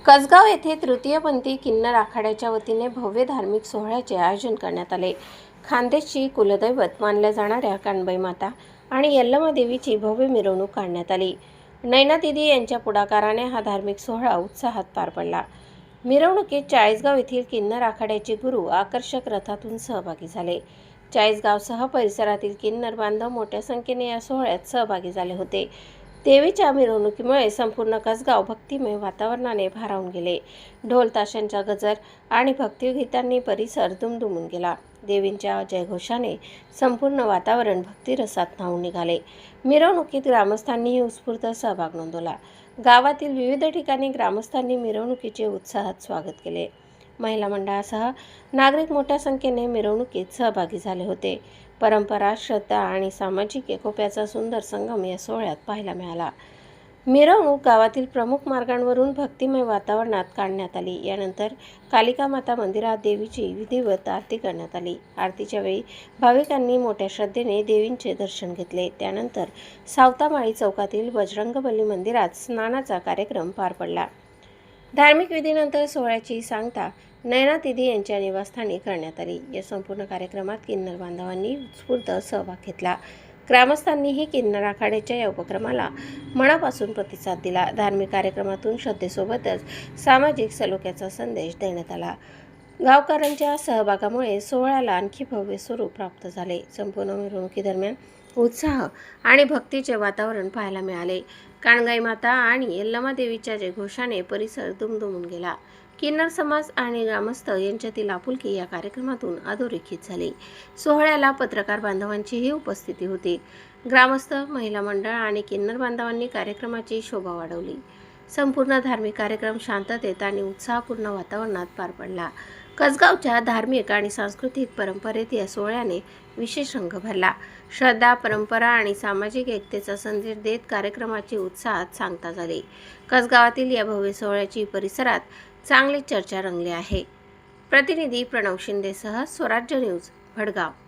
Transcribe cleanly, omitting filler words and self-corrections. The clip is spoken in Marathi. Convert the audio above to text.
कसगाव येथे तृतीयपंथी किन्नर आखाड्याच्या वतीने भव्य धार्मिक सोहळ्याचे आयोजन करण्यात आले। खानदेशची कुलदैवत मानल्या जाणाऱ्या कानबाई माता आणि यल्लमा देवीची भव्य मिरवणूक काढण्यात आली। नैना दीदी यांच्या पुढाकाराने हा धार्मिक सोहळा उत्साहात पार पडला। मिरवणुकीत चाळीसगाव येथील किन्नर आखाड्याचे गुरु आकर्षक रथातून सहभागी झाले। चाळीसगावसह परिसरातील किन्नर बांधव मोठ्या संख्येने या सोहळ्यात सहभागी झाले होते। देवीच्या मिरवणुकीमुळे संपूर्ण कसगाव भक्तिमय वातावरणाने भारावून गेले। ढोल ताशांचा गजर आणि भक्तिगीतांनी परिसर दुमदुमून गेला। देवींच्या जयघोषाने संपूर्ण वातावरण भक्तिरसात न्हाऊन निघाले। मिरवणुकीत ग्रामस्थांनीही उत्स्फूर्त सहभाग नोंदवला। गावातील विविध ठिकाणी ग्रामस्थांनी मिरवणुकीचे उत्साहात स्वागत केले। महिला मंडळासह नागरिक मोठ्या संख्येने मिरवणुकीत सहभागी झाले होते। परंपरा, श्रद्धा आणि सामाजिक एकोप्याचा सुंदर संगम या सोहळ्यात पाहायला मिळाला। मिरवणूक गावातील प्रमुख मार्गांवरून भक्तिमय वातावरणात काढण्यात आली। यानंतर कालिका माता मंदिरात देवीची विधिवत आरती करण्यात आली। आरतीच्या वेळी भाविकांनी मोठ्या श्रद्धेने देवींचे दर्शन घेतले। त्यानंतर सावतामाळी चौकातील बजरंगबली मंदिरात स्नानाचा कार्यक्रम पार पडला। धार्मिक विधीनंतर सोहळ्याची सांगता नैना दीदी यांच्या निवासस्थानी करण्यात आली। या संपूर्ण कार्यक्रमात किन्नर बांधवांनी उत्स्फूर्त सहभाग घेतला। ग्रामस्थांनीही किन्नर आखाड्याच्या या उपक्रमाला मनापासून प्रतिसाद दिला। धार्मिक कार्यक्रमातून श्रद्धेसोबतच सामाजिक सलोख्याचा संदेश देण्यात आला। गावकऱ्यांच्या सहभागामुळे सोहळ्याला आणखी भव्य स्वरूप प्राप्त झाले। संपूर्ण मिरवणुकीदरम्यान उत्साह आणि भक्तीचे वातावरण पाहायला मिळाले। कानबाई माता आणि यल्लमा देवीच्या जयघोषाने परिसर दुमदुमून गेला। किन्नर समाज आणि ग्रामस्थ यांच्यातील आपुलकी या कार्यक्रमातून अधोरेखित झाली। सोहळ्याला पत्रकार बांधवांचीही उपस्थिती होती। ग्रामस्थ, महिला मंडळ आणि किन्नर बांधवांनी कार्यक्रमाची शोभा वाढवली। संपूर्ण धार्मिक कार्यक्रम शांततेत आणि उत्साहपूर्ण वातावरणात पार पडला। कसगावच्या धार्मिक आणि सांस्कृतिक परंपरेत या सोहळ्याने विशेष रंग भरला। श्रद्धा, परंपरा आणि सामाजिक एकतेचा संदेश देत कार्यक्रमाची उत्साहात सांगता झाली। कसगावातील या भव्य सोहळ्याची परिसरात चांगली चर्चा रंगली आहे। प्रतिनिधी प्रणव शिंदेसह स्वराज्य न्यूज, भडगाव।